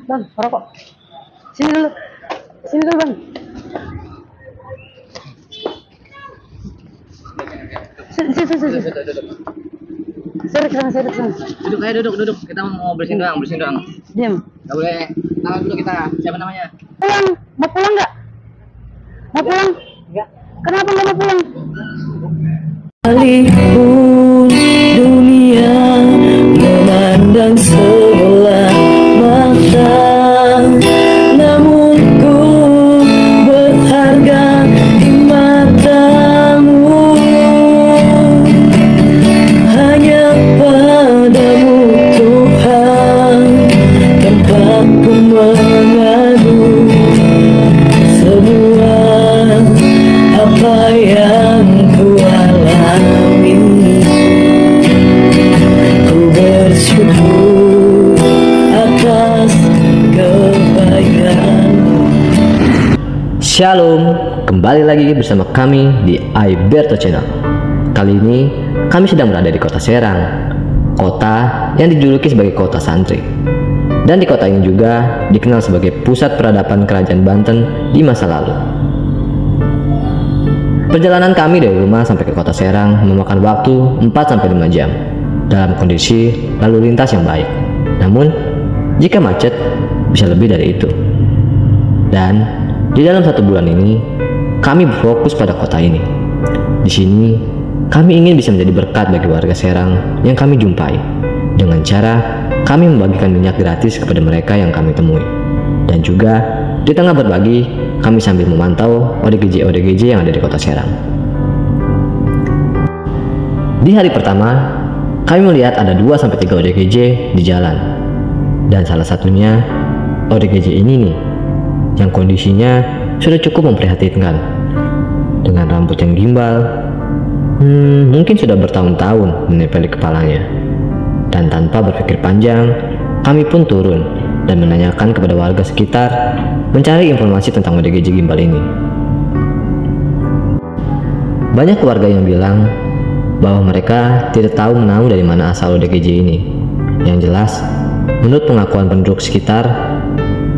Bang, rokok. Sini dulu. Sini dulu, Bang. Sini. Saya ke sana. Duduk aja, duduk. Kita mau bersihin doang. Diam. Gak boleh tangan dulu kita. Siapa namanya? Pulang. Mau pulang nggak? Mau pulang? Enggak. Kenapa nggak mau pulang? Sekalipun dunia memandang sebelah mata, namun ku berharga di matamu. Hanya padamu Tuhan tempatku mengadu semua apa yang ku alami. Ku bersyukur atas kebaikan. Shalom, kembali lagi bersama kami di Iberto Channel. Kali ini kami sedang berada di kota Serang, kota yang dijuluki sebagai kota santri. Dan di kota ini juga dikenal sebagai pusat peradaban kerajaan Banten di masa lalu. Perjalanan kami dari rumah sampai ke kota Serang memakan waktu 4-5 jam dalam kondisi lalu lintas yang baik. Namun, jika macet bisa lebih dari itu. Dan di dalam 1 bulan ini, kami berfokus pada kota ini. Di sini, kami ingin bisa menjadi berkat bagi warga Serang yang kami jumpai dengan cara kami membagikan minyak gratis kepada mereka yang kami temui. Dan juga di tengah berbagi, kami sambil memantau ODGJ yang ada di kota Serang. Di hari pertama, kami melihat ada 2-3 ODGJ di jalan. Dan salah satunya ODGJ ini nih, yang kondisinya sudah cukup memprihatinkan. Dengan rambut yang gimbal, mungkin sudah bertahun-tahun menempel di kepalanya. Dan tanpa berpikir panjang, kami pun turun dan menanyakan kepada warga sekitar mencari informasi tentang ODGJ gimbal ini. Banyak warga yang bilang bahwa mereka tidak tahu menahu dari mana asal ODGJ ini. Yang jelas, menurut pengakuan penduduk sekitar,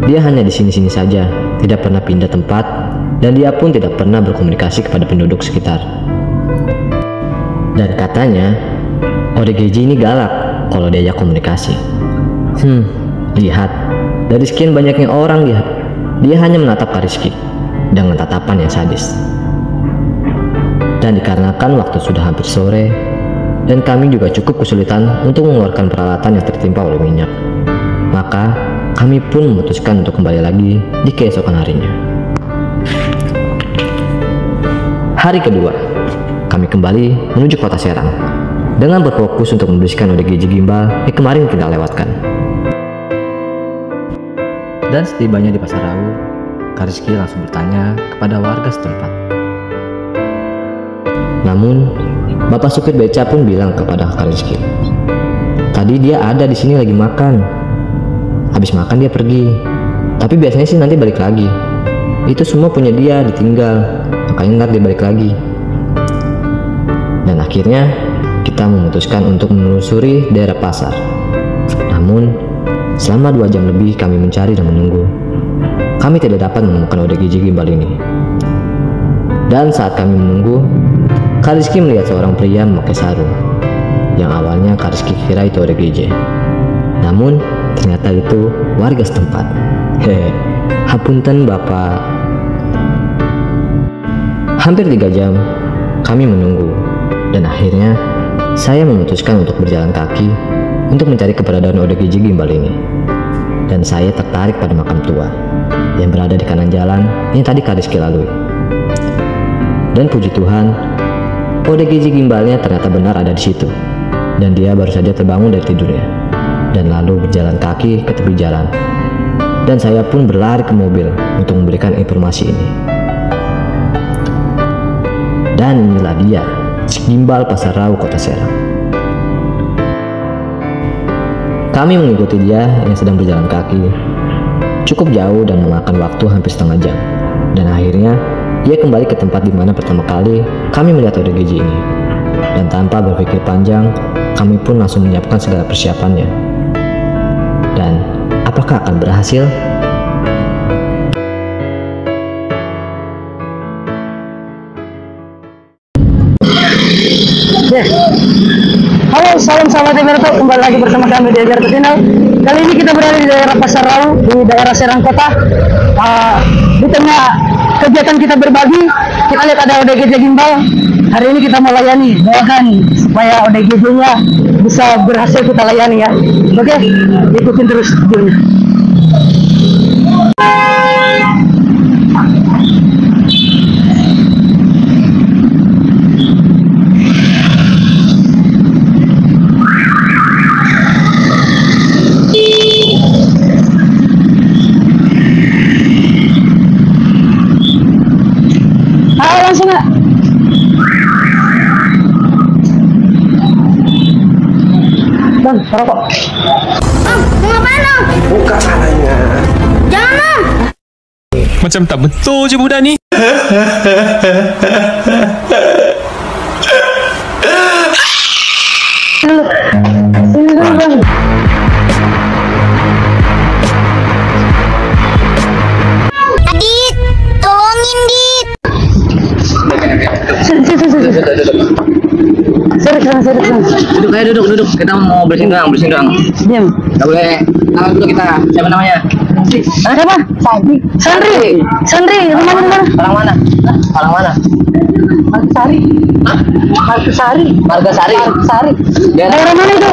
dia hanya di sini-sini saja, tidak pernah pindah tempat, dan dia pun tidak pernah berkomunikasi kepada penduduk sekitar. Dan katanya, ODGJ ini galak kalau diajak komunikasi. Lihat, dari sekian banyaknya orang dia hanya menatap Kak Rizky dengan tatapan yang sadis. Dan dikarenakan waktu sudah hampir sore, dan kami juga cukup kesulitan untuk mengeluarkan peralatan yang tertimpa oleh minyak, maka kami pun memutuskan untuk kembali lagi di keesokan harinya. Hari kedua, kami kembali menuju kota Serang dengan berfokus untuk membersihkan ODGJ gimbal yang kemarin kita lewatkan. Dan setibanya di Pasar Rau, Kak Rizky langsung bertanya kepada warga setempat. Namun, Bapak supir beca pun bilang kepada Kak Rizky, tadi dia ada di sini lagi makan. Habis makan dia pergi. Tapi biasanya sih nanti balik lagi. Itu semua punya dia, ditinggal. Makanya ntar dia balik lagi. Dan akhirnya kita memutuskan untuk menelusuri daerah pasar. Namun, selama 2 jam lebih kami mencari dan menunggu, kami tidak dapat menemukan ODGJ gimbal ini. Dan saat kami menunggu, Kak Rizky melihat seorang pria memakai sarung, yang awalnya Kak Rizky kira itu ODGJ. Namun, ternyata itu warga setempat. Hapunten Bapak. Hampir 3 jam, kami menunggu. Dan akhirnya, saya memutuskan untuk berjalan kaki untuk mencari keberadaan ODGJ gimbal ini. Dan saya tertarik pada makam tua yang berada di kanan jalan yang tadi Kak Rizky lalui. Dan puji Tuhan, ODGJ gimbalnya ternyata benar ada di situ. Dan dia baru saja terbangun dari tidurnya dan lalu berjalan kaki ke tepi jalan. Dan saya pun berlari ke mobil untuk memberikan informasi ini. Dan inilah dia, gimbal Pasar Rau Kota Serang. Kami mengikuti dia yang sedang berjalan kaki cukup jauh dan memakan waktu hampir setengah jam. Dan akhirnya dia kembali ke tempat di mana pertama kali kami melihat ODGJ ini. Dan tanpa berpikir panjang, kami pun langsung menyiapkan segala persiapannya. Dan apakah akan berhasil? Ya. Halo, salam sahabat Emerto, kembali lagi bersama kami di Emerto Channel. Kali ini kita berada di daerah Pasar Rau, di daerah Serang Kota. Di tengah kegiatan kita berbagi, kita lihat ada ODGJ Gimbal. Hari ini kita mau layani, doakan supaya ODGJ-nya bisa berhasil kita layani ya. Oke, ikutin terus videonya. Langsung nggak? Bang, rokok. Bang, mau ngapain dong? Buka caranya. Jangan dong. Macam tak betul je budak ni. Sini dulu bang. Dit, tolongin Dit. Duduk aja, duduk. Kita mau bersihin doang. Diam. Gak boleh tangan dulu kita. Siapa namanya? Siapa? Sandri. Rumahnya di mana? Orang mana? Margasari. Margasari. Daerah mana itu?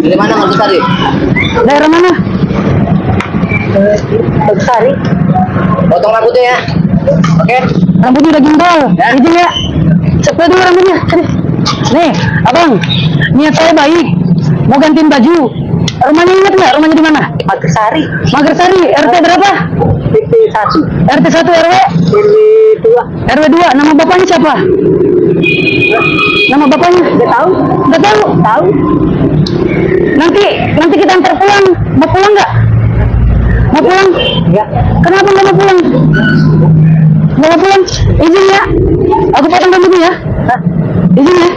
Dari mana Margasari? Daerah mana? Margasari. Potong rambutnya ya. Oke. Rambutnya udah gimbal. Izin ya. Cepet dulu rambutnya. Nih, abang. Niat saya baik. Mau gantiin baju. Rumahnya ingat nggak? Rumahnya di mana? Margasari. RT berapa? RT 1 RW 2. Nama bapaknya siapa? Nama bapaknya? Nggak tahu. Nanti kita antar pulang. Mau pulang nggak? Mau pulang? Ya. Kenapa nggak mau pulang? Nggak mau pulang? Izin ya. Aku potong rambutnya ya. Izin ya.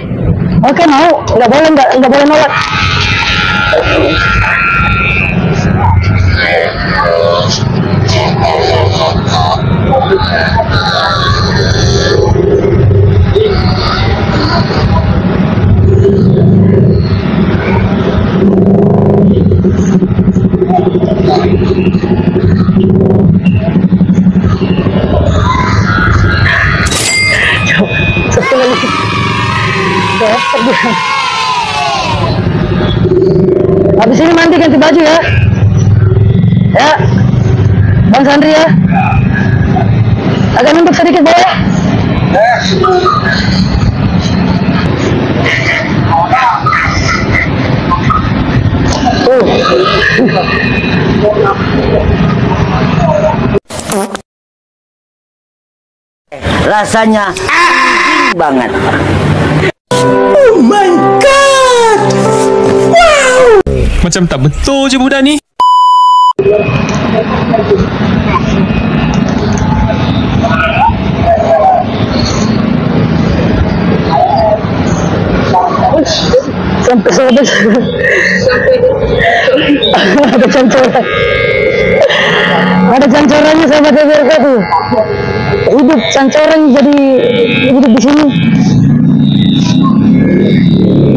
Oke, mau. Nggak boleh nolak. Habis ini mandi ganti baju ya. Ya, Bang Sandri ya. Agak nunduk sedikit boleh? Rasanya banget. Oh my god! Wow! Macam tak betul je budak ni. Sampai ada cancoran. Ada cancorannya sahabat TVRK tuh. Hidup cancoran jadi hidup di sini.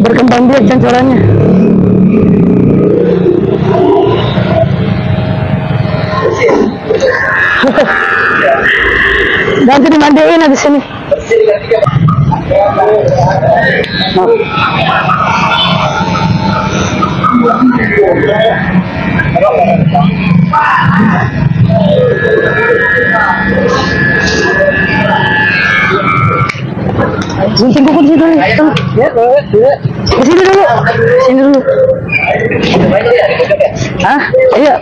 Berkembang biak cancorannya. Nanti dimandiin habis ini. Gunting kuku di situ nih. Di sini dulu. Sini dulu. Hah? Iya,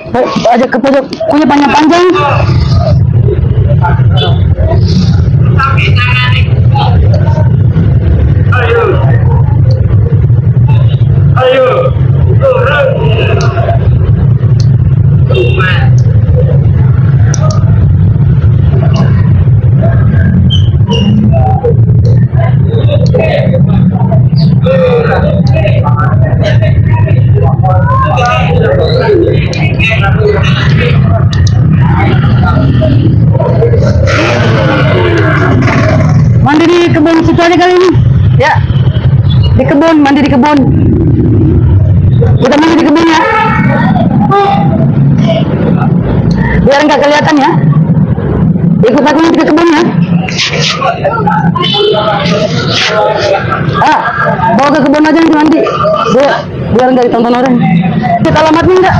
ajak ke pojok. Punya panjang-panjang. situ aja kali ini. Ya. Di kebun, mandi di kebun. Kita mandi di kebun ya. Biar nggak kelihatan ya. Ikut aku nanti ke kebun ya. Bawa ke kebun aja nanti mandi. Biar nggak ditonton orang. Kita alamatnya enggak?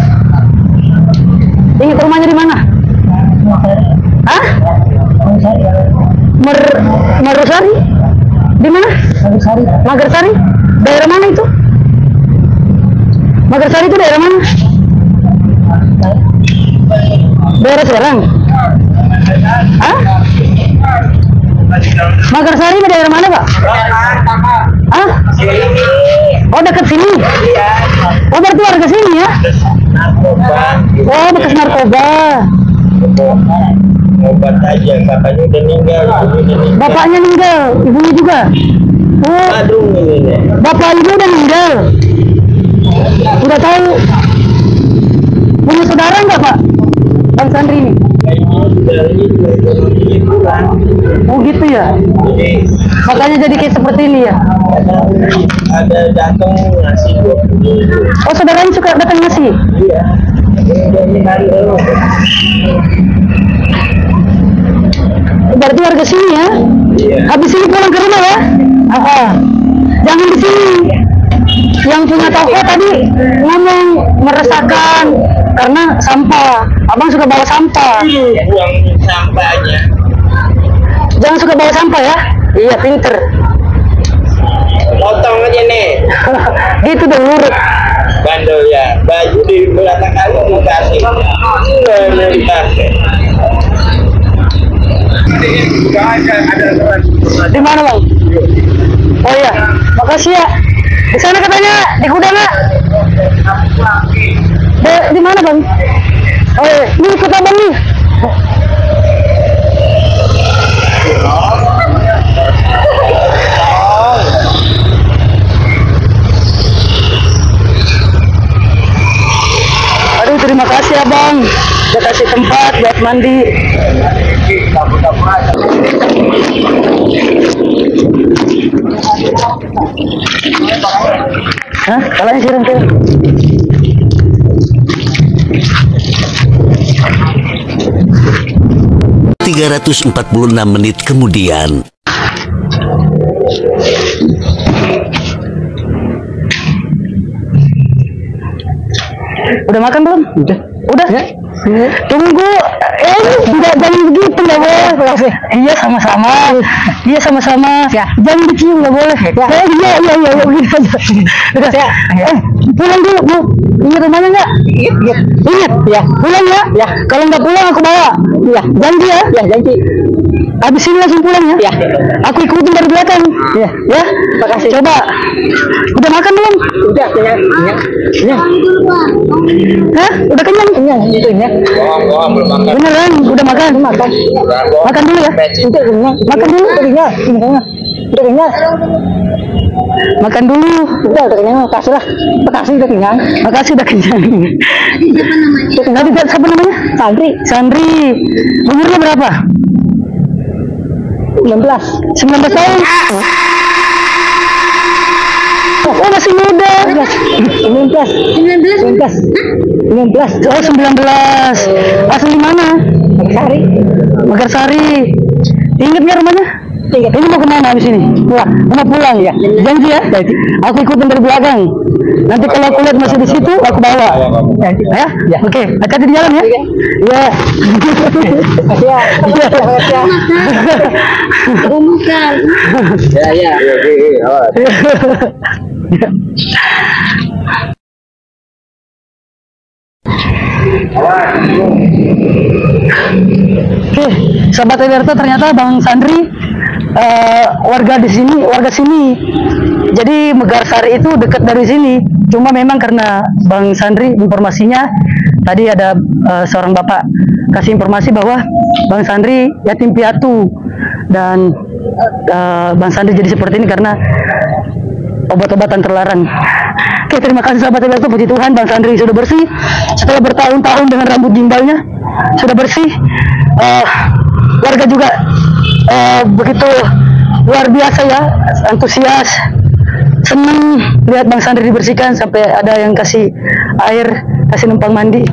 Ingat rumahnya di mana? Hah? Marusari? Di mana? Magarsari. Daerah mana itu? Magarsari itu daerah mana? Daerah Serang. Hah? Magarsari daerah mana, Pak? Hah? Oh, dekat sini. Oh, berarti warga sini ya? Oh, bekas narkoba. Obat aja, bapaknya udah meninggal. Bapaknya meninggal, ibunya juga. Oh, Aduh, ini. bapak ibu udah meninggal. Udah tahu. Punya saudara nggak, Pak? Bang Sandri ini? Oh gitu ya. Makanya jadi kayak seperti ini ya. Ada datang ngasih 20. Oh, saudaranya suka datang ngasih? Iya. Berarti warga sini ya? Iya. Habis ini pulang ke rumah ya? Jangan di sini. Yang punya toko tadi ngomong meresahkan karena sampah. Abang suka bawa sampah. Buang sampahnya. Jangan suka bawa sampah ya? Iya, pinter. Potong aja nih. Gitu dong, nurut. Bandel ya. Baju di belakang kali dikasih. Nggak dikasih. Di mana, Bang? Oh iya, makasih ya. Di sana katanya di gudang nggak? Di mana, Bang? Oh iya, ini ikut Abang nih. Aduh, terima kasih Abang. Udah kasih tempat buat mandi. Hah? Kalanya siram tuh. ...346 menit kemudian. Udah makan belum? Udah ya? Tunggu. Jangan begitu, nggak boleh. Iya, sama-sama. Iya, sama-sama. Jangan dicium, nggak boleh. Iya, begitu aja. Udah. Pulang dulu, Bu. Ingat rumahnya nggak? Ingat. Ya. Pulang ya. Kalau nggak pulang aku bawa. Ya. Janji ya. Ya, janji. Habis ini langsung pulang ya. Ya. Aku ikutin dari belakang. Ya. Ya. Makasih. Coba. Udah makan belum? Udah. Kenyang. Hah? Udah kenyang? Kenyang. Itu ya. Bohong, belum makan. Beneran? Udah makan? Makan. Makan dulu ya. Makan dulu. Udah kenyang. Udah kenyang. Makan dulu. Udah kenyang. Makasih lah. Makasih udah kenyang. Makasih udah kenyang. Tadi siapa namanya? Sandri. Umurnya berapa? 19 tahun. Oh, masih muda. 19. Oh, 19. Asli mana? Magarsari. Ingat nggak rumahnya? Ingat. Ini mau kemana habis ini? Mau pulang ya? Janji ya? Aku ikutin dari belakang. Nanti kalau aku lihat masih di situ, aku bawa. Ya? Oke. Hati-hati di jalan ya? Iya. Bukan. Ya. Oke, sahabat Eberto, ternyata Bang Sandri warga sini. Jadi Megarsari itu dekat dari sini. Cuma memang karena Bang Sandri informasinya tadi ada seorang bapak kasih informasi bahwa Bang Sandri yatim piatu dan Bang Sandri jadi seperti ini karena obat-obatan terlarang. Oke, terima kasih sahabat Eberto, puji Tuhan Bang Sandri sudah bersih setelah bertahun-tahun dengan rambut gimbalnya sudah bersih. Warga juga begitu luar biasa ya, antusias, seneng lihat Bang Sandri dibersihkan sampai ada yang kasih air, kasih numpang mandi.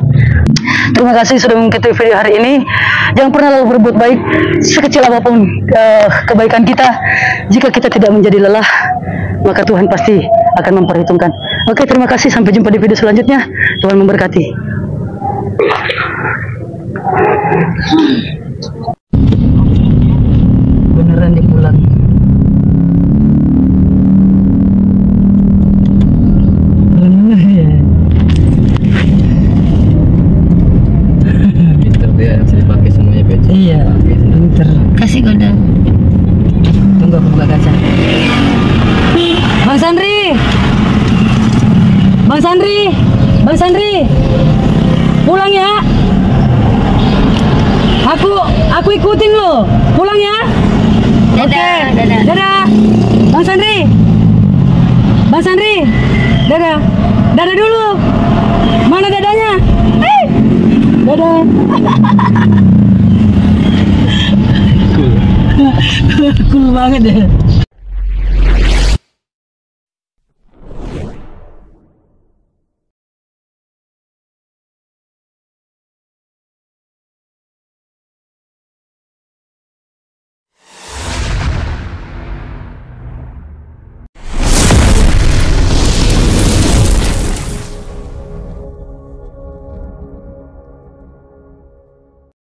Terima kasih sudah mengikuti video hari ini. Jangan pernah lalu berbuat baik sekecil apapun kebaikan kita. Jika kita tidak menjadi lelah, maka Tuhan pasti akan memperhitungkan. Oke, terima kasih. Sampai jumpa di video selanjutnya. Tuhan memberkati. Beneran di pulang. Pinter dia, bisa dipakai semuanya BC. Iya, pinter. Kasih kode. Tunggu aku buka kaca. Bang Sandri, Bang Sandri, Bang Sandri, pulang ya. Aku ikutin lo. Pulang ya. Dadah, Oke. dadah. Dadah. Bang Sandri, Bang Sandri, dadah. Dadah dulu. Mana dadanya? Dadah. Cool banget ya.